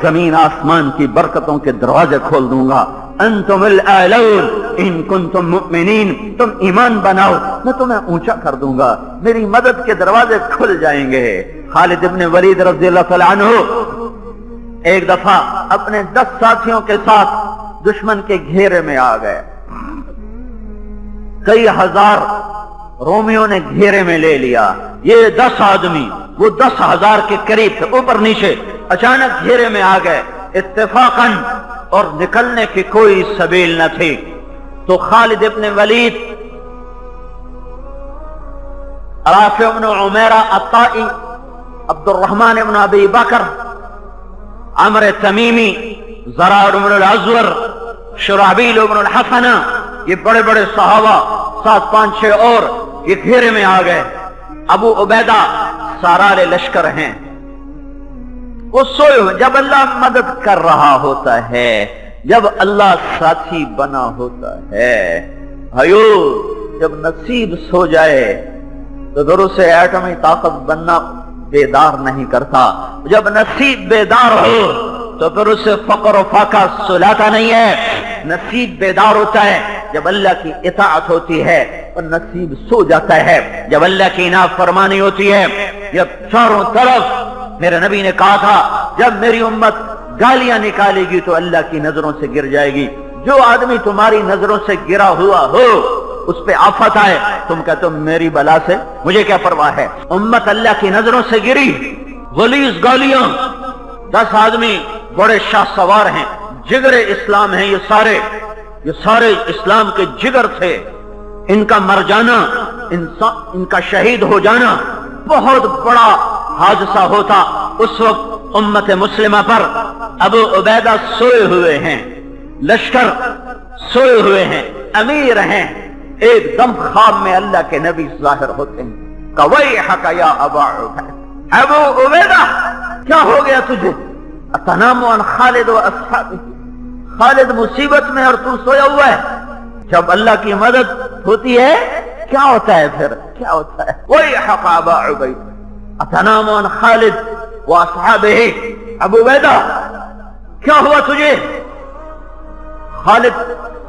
زمین آسمان کی برکتوں کے دروازے کھول دوں گا، انتم الاعلون ان کنتم مؤمنین، تم ایمان بناؤ میں تمہیں اونچا کر دوں گا، میری مدد کے دروازے کھل جائیں گے۔ خالد ابن ولید رضی اللہ تعالیٰ عنہ ایک دفعہ اپنے 10 ساتھیوں کے ساتھ دشمن کے گھیرے میں آ گئے، کئی ہزار رومیوں نے گھیرے میں لے لیا، یہ 10 آدمی وہ 10,000 کے قریب تھے، اوپر نیچے اچانک گھیرے میں آ گئے اتفاقاً، اور نکلنے کی کوئی سبیل نہ تھی۔ تو خالد ابن ولید، رافع بن عمیرہ الطائی، عبد الرحمن ابن ابی بکر، عمرو تمیمی، زرار بن الازور، شرحبیل بن الحسنہ، یہ بڑے بڑے صحابہ 7 5 6 اور یہ گھیرے میں آ گئے۔ ابو عبیدہ سارار لشکر ہیں، وہ سوئے ہوئے۔ جب اللہ مدد کر رہا ہوتا ہے، جب اللہ ساتھی بنا ہوتا ہے، بھائیو جب نصیب سو جائے تو ضرور سے ایٹمی طاقت بننا بیدار نہیں کرتا، جب نصیب بیدار ہو تو پھر اسے فقر و فاقہ سلاتا نہیں ہے۔ نصیب بیدار ہوتا ہے جب اللہ کی اطاعت ہوتی ہے، اور نصیب سو جاتا ہے جب اللہ کی نافرمانی ہوتی ہے۔ جب چاروں طرف میرے نبی نے کہا تھا جب میری امت گالیاں نکالے گی تو اللہ کی نظروں سے گر جائے گی، جو آدمی تمہاری نظروں سے گرا ہوا ہو اس پہ آفت آئے، تم کہتے ہو میری بلا سے مجھے کیا پرواہ ہے۔ امت اللہ کی نظروں سے گری، غلیظ گالیاں، 10 آدمی بڑے شاہ سوار ہیں، جگر اسلام ہیں، یہ سارے اسلام کے جگر تھے، ان کا مر جانا، ان کا شہید ہو جانا بہت بڑا حادثہ ہوتا۔ اس وقت امت مسلمہ پر ابو عبیدہ سوئے ہوئے ہیں، لشکر سوئے ہوئے ہیں، امیر ہیں، ایک دم خواب میں اللہ کے نبی ظاہر ہوتے ہیں۔ وَيْحَكَ يَا أَبَا عُبَيدَةَ، ابو عبیدہ کیا ہو گیا تجھے؟ أَتَنَامُ عَنْ خالد وَأَصْحَابِهِ، خالد مصیبت میں اور تو سویا ہوا ہے۔ جب اللہ کی مدد ہوتی ہے کیا ہوتا ہے پھر؟ کیا ہوتا ہے؟ وَيْحَكَ أَبَا عُبَيدَةَ أَتَنَامُ عَنْ خالد وَأَصْحَابِهِ، ابو عبیدہ کیا ہوا تجھے؟ خالد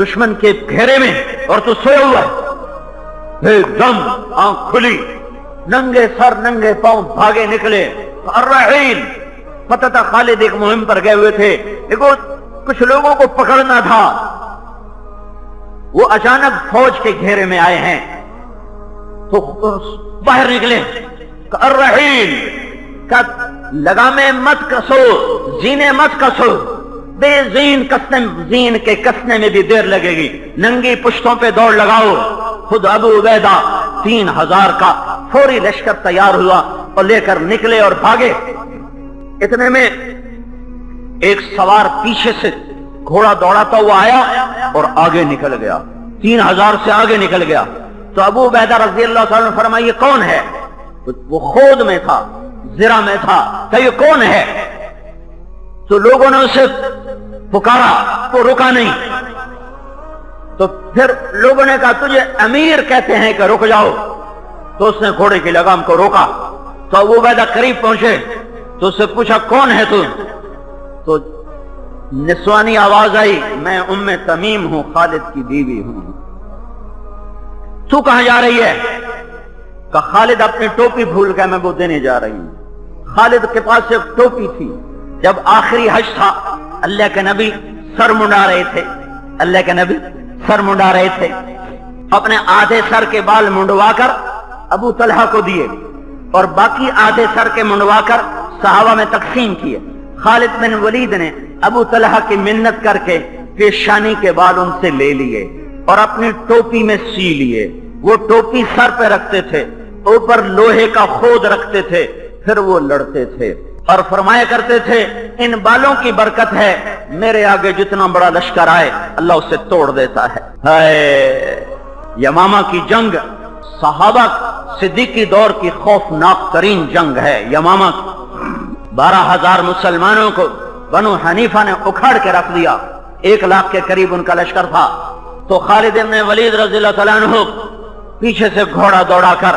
دشمن کے گھیرے میں اور تو سویا ہوا ہے۔ ایک دم آنکھ کھلی، ننگے سر ننگے پاؤں بھاگے نکلے۔ الرحیل، پتہ تھا خالد ایک مہم پر گئے ہوئے تھے، دیکھو کچھ لوگوں کو پکڑنا تھا، وہ اچانک فوج کے گھیرے میں آئے ہیں تو باہر نکلے۔ الرحیل، لگامے مت کسو، زینے مت کسو، بے زین کسنے، زین کے کسنے میں بھی دیر لگے گی، ننگی پشتوں پہ دوڑ لگاؤ۔ خود ابو عبیدہ 3000 کا فوری لشکر تیار ہوا اور لے کر نکلے اور بھاگے۔ اتنے میں ایک سوار پیچھے سے گھوڑا دوڑاتا ہوا آیا اور آگے نکل گیا، 3000 سے آگے نکل گیا۔ تو ابو عبیدہ رضی اللہ تعالیٰ نے فرمایا یہ کون ہے؟ وہ خود میں تھا، زرہ میں تھا، کہ یہ کون ہے؟ تو لوگوں نے اسے پکارا، وہ رکا نہیں۔ تو پھر لوگوں نے کہا تجھے امیر کہتے ہیں کہ رک جاؤ، تو اس نے گھوڑے کی لگام کو روکا۔ تو ابو عبیدہ قریب پہنچے تو اس سے پوچھا کون ہے تو نسوانی آواز آئی، میں ام تمیم ہوں، خالد کی بیوی ہوں۔ تو کہاں جا رہی ہے؟ کہ خالد اپنی ٹوپی بھول گیا، میں وہ دینے جا رہی ہوں۔ خالد کے پاس ایک ٹوپی تھی، جب آخری حج تھا اللہ کے نبی سر منڈا رہے تھے، اللہ کے نبی سر منڈا رہے تھے، اپنے آدھے سر کے بال منڈوا کر ابو طلحہ کو دیے اور باقی آدھے سر کے منڈوا کر صحابہ میں تقسیم کیے۔ خالد بن ولید نے ابو طلحہ کی منت کر کے پیشانی کے بال ان سے لے لیے اور اپنی ٹوپی میں سی لیے۔ وہ ٹوپی سر پہ رکھتے تھے، اوپر لوہے کا خود رکھتے تھے، پھر وہ لڑتے تھے اور فرمایا کرتے تھے ان بالوں کی برکت ہے، میرے آگے جتنا بڑا لشکر آئے اللہ اسے توڑ دیتا ہے۔ یمامہ کی جنگ صحابہ صدیقی دور کی خوفناک ترین جنگ ہے۔ یمامہ 12,000 مسلمانوں کو بنو حنیفہ نے اکھاڑ کے رکھ دیا، 1 لاکھ کے قریب ان کا لشکر تھا۔ تو خالد بن ولید رضی اللہ تعالیٰ عنہ پیچھے سے گھوڑا دوڑا کر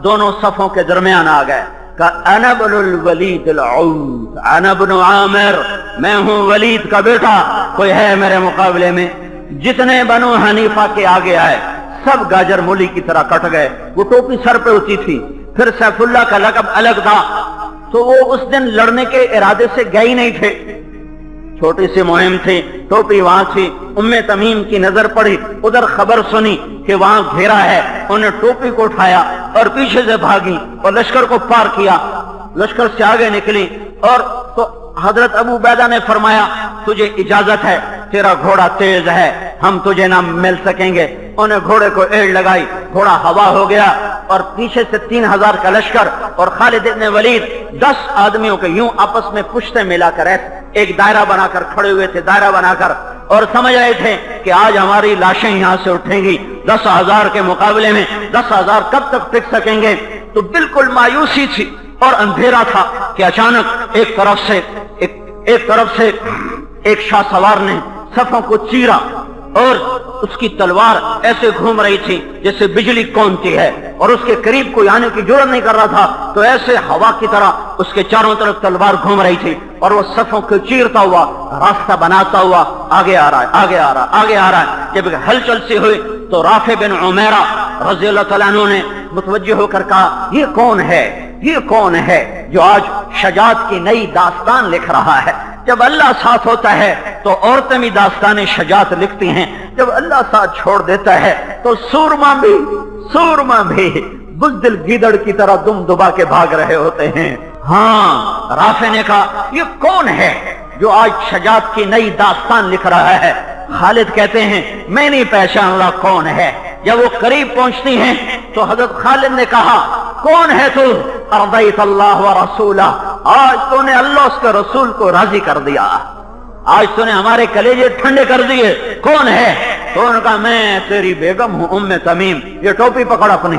دونوں صفوں کے درمیان آ گئے۔ अना इब्नुल वलीद अल-औद, अना इब्नु आमिर, मैं हूँ वलीद का बेटा, कोई है मेरे मुकाबले में? जितने बनु हनीफा के आगे आए सब गाजर मूली की तरह कट गए। वो टोपी सर पे होती थी, फिर सैफुल्लाह का लक़ब अलग था, तो वो उस दिन लड़ने के इरादे से गए ही नहीं थे। छोटी सी मुहिम थी, टोपी वहां थी। उम्मे तमीम की नजर पड़ी, उधर खबर सुनी कि वहां घेरा है, उन्हें टोपी को उठाया और पीछे से भागी और लश्कर को पार किया, लश्कर से आगे निकली। और तो हजरत अबू उबैदा ने फरमाया, तुझे इजाजत है, तेरा घोड़ा तेज है, हम तुझे ना मिल सकेंगे। उन्हें घोड़े को एड़ लगाई, घोड़ा हवा हो गया और पीछे से 3000 का लश्कर और खालिद इब्न वलीद 10 आदमियों के यूं आपस में पुश्ते मिलाकर एक दायरा बनाकर खड़े हुए थे, दायरा बनाकर, और समझ रहे थे कि आज हमारी लाशें यहां से उठेंगी। 10,000 के मुकाबले में 10,000 कब तक टिक सकेंगे? तो बिल्कुल मायूसी थी और अंधेरा था कि अचानक एक तरफ से एक शाह सवार ने सफों को चीरा और उसकी तलवार ऐसे घूम रही थी जैसे बिजली कौनती है, और उसके करीब कोई आने की जरूरत नहीं कर रहा था, तो ऐसे हवा की तरह उसके चारों तरफ तलवार घूम रही थी और वो सफों को चीरता हुआ रास्ता बनाता हुआ आगे आ रहा है, आगे आ रहा है, आगे आ रहा है। जब हलचल सी हुई तो राफे बिन उमैरा रज़ी अल्लाह तआला अन्हु ने मुतवज्जह होकर कहा, ये कौन है, ये कौन है जो आज शजात की नई दास्तान लिख रहा है? जब अल्लाह साथ होता है तो औरतें भी दास्तान शजात लिखती हैं, जब अल्लाह साथ छोड़ देता है तो सूरमा भी बुज़दिल गीदड़ की तरह दुम दुबा के भाग रहे होते हैं। हाँ, राफे ने कहा, ये कौन है जो आज शजात की नई दास्तान लिख रहा है? खालिद कहते हैं, मैं नहीं पहचान रहा कौन है। जब वो करीब पहुंचती हैं तो हजरत खालिद ने कहा, कौन है तू? अर्दैत अल्लाह व रसूला, आज तूने अल्लाह उसके रसूल को राजी कर दिया, आज तूने हमारे कलेजे ठंडे कर दिए। कौन है? तो उन्होंने कहा, मैं तेरी बेगम हूं उम्मे तमीम। ये टोपी पकड़ अपनी,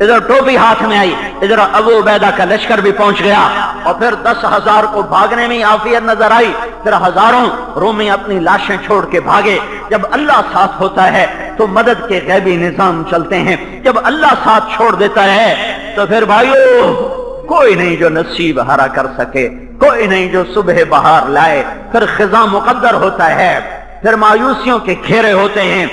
इधर टोपी हाथ में आई, इधर अबू उबैदा का लश्कर भी पहुंच गया और फिर 10,000 को भागने में आफियत नजर आई, फिर हजारों रोमी अपनी लाशें छोड़ के भागे। जब अल्लाह साथ होता है तो मदद के गैबी निजाम चलते हैं, जब अल्लाह साथ छोड़ देता है तो फिर भाइयों कोई नहीं जो नसीब हरा कर सके, कोई नहीं जो सुबह बहार लाए। फिर खिजा मुकद्दर होता है, फिर मायूसियों के घेरे होते हैं।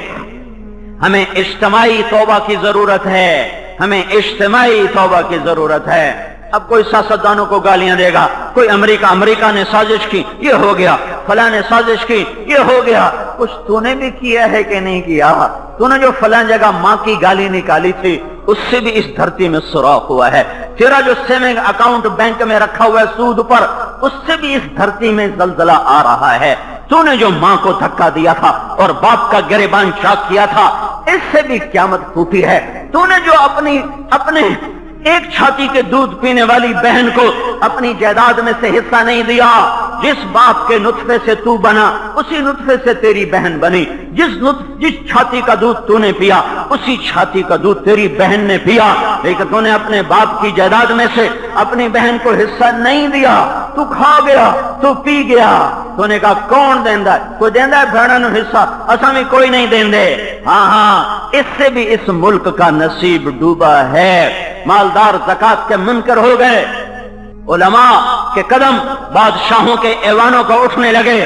हमें इज्तिमाई तौबा की जरूरत है, हमें इज्तिमाई तौबा की जरूरत है। अब कोई सियासतदानों को गालियां देगा, कोई अमेरिका ने साजिश की, ये हो गया, फलां ने साजिश की, ये हो गया। कुछ तूने भी किया है कि नहीं किया? तूने जो फलां जगह माँ की गाली निकाली थी उससे भी इस धरती में सुराख हुआ है। तेरा जो सेविंग अकाउंट बैंक में रखा हुआ है सूद पर, उससे भी इस धरती में जलजला आ रहा है। तूने जो माँ को धक्का दिया था और बाप का गिरेबान चाक किया था, इससे भी क़यामत टूटी है। तूने जो अपने एक छाती के दूध पीने वाली बहन को अपनी जायदाद में से हिस्सा नहीं दिया, जिस बाप के नुत्फे से तू बना उसी नुत्फे से तेरी बहन बनी, जिस छाती का दूध तूने पिया उसी छाती का दूध तेरी बहन ने पिया, लेकिन तूने अपने बाप की जायदाद में से अपनी बहन को हिस्सा नहीं दिया। तू खा गया, तू पी गया। तूने कहा कौन देंदा है? कोई देंदा है भेड़ा नु हिस्सा? असा में कोई नहीं देंदे। हाँ, इससे भी इस मुल्क का नसीब डूबा है। मालदार ज़कात के मुनकर हो गए, उलमा के कदम बादशाहों के ऐवानों को उठने लगे,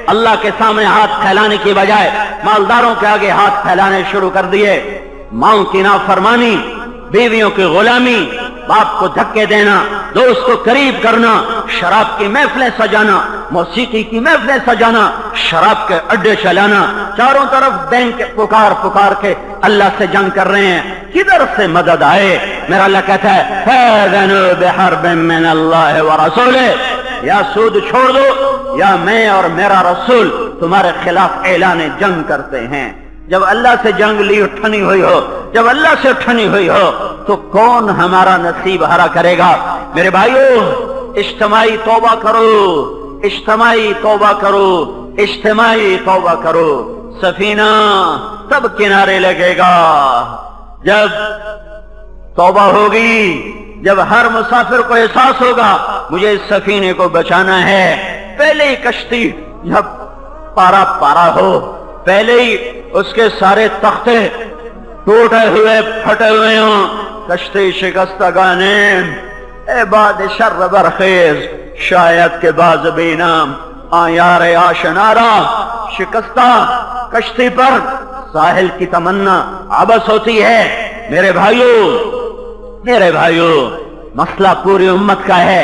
अल्लाह के सामने हाथ फैलाने की बजाय मालदारों के आगे हाथ फैलाने शुरू कर दिए। माओ की नाफरमानी, बीवियों की गुलामी, बाप को धक्के देना, दोस्त को करीब करना, शराब की महफिलें सजाना, मौसीकी की महफिलें सजाना, शराब के अड्डे चलाना, चारों तरफ बैंक पुकार पुकार के अल्लाह से जंग कर रहे हैं। किधर से मदद आए? मेरा अल्लाह कहता है फ़अज़नु बिहर्बिन मिनल्लाहि व रसूलिही, या सूद छोड़ दो या मैं और मेरा रसूल तुम्हारे खिलाफ ऐलान जंग करते हैं। जब अल्लाह से जंग ली उठनी हुई हो, जब अल्लाह से उठनी हुई हो, तो कौन हमारा नसीब हरा करेगा? मेरे भाइयों, इज्तिमाई तौबा करो, इज्तिमाई तौबा करो, इज्तिमाई तौबा करो। सफीना तब किनारे लगेगा जब तौबा होगी, जब हर मुसाफिर को एहसास होगा मुझे इस सफीने को बचाना है। पहले ही कश्ती जब पारा पारा हो, पहले ही उसके सारे तख्ते टूटे हुए फटे हुए हों, कश्ती शिकस्तगाने اے باد شر برخیز، شاید کہ باز بینام آیار آشنارا، شکستہ کشتی پر ساحل کی تمنا عبث ہوتی ہے۔ میرے بھائیو، مسئلہ پوری امت کا ہے،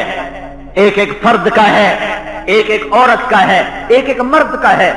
ایک ایک فرد کا ہے، ایک ایک عورت کا ہے، ایک ایک مرد کا ہے۔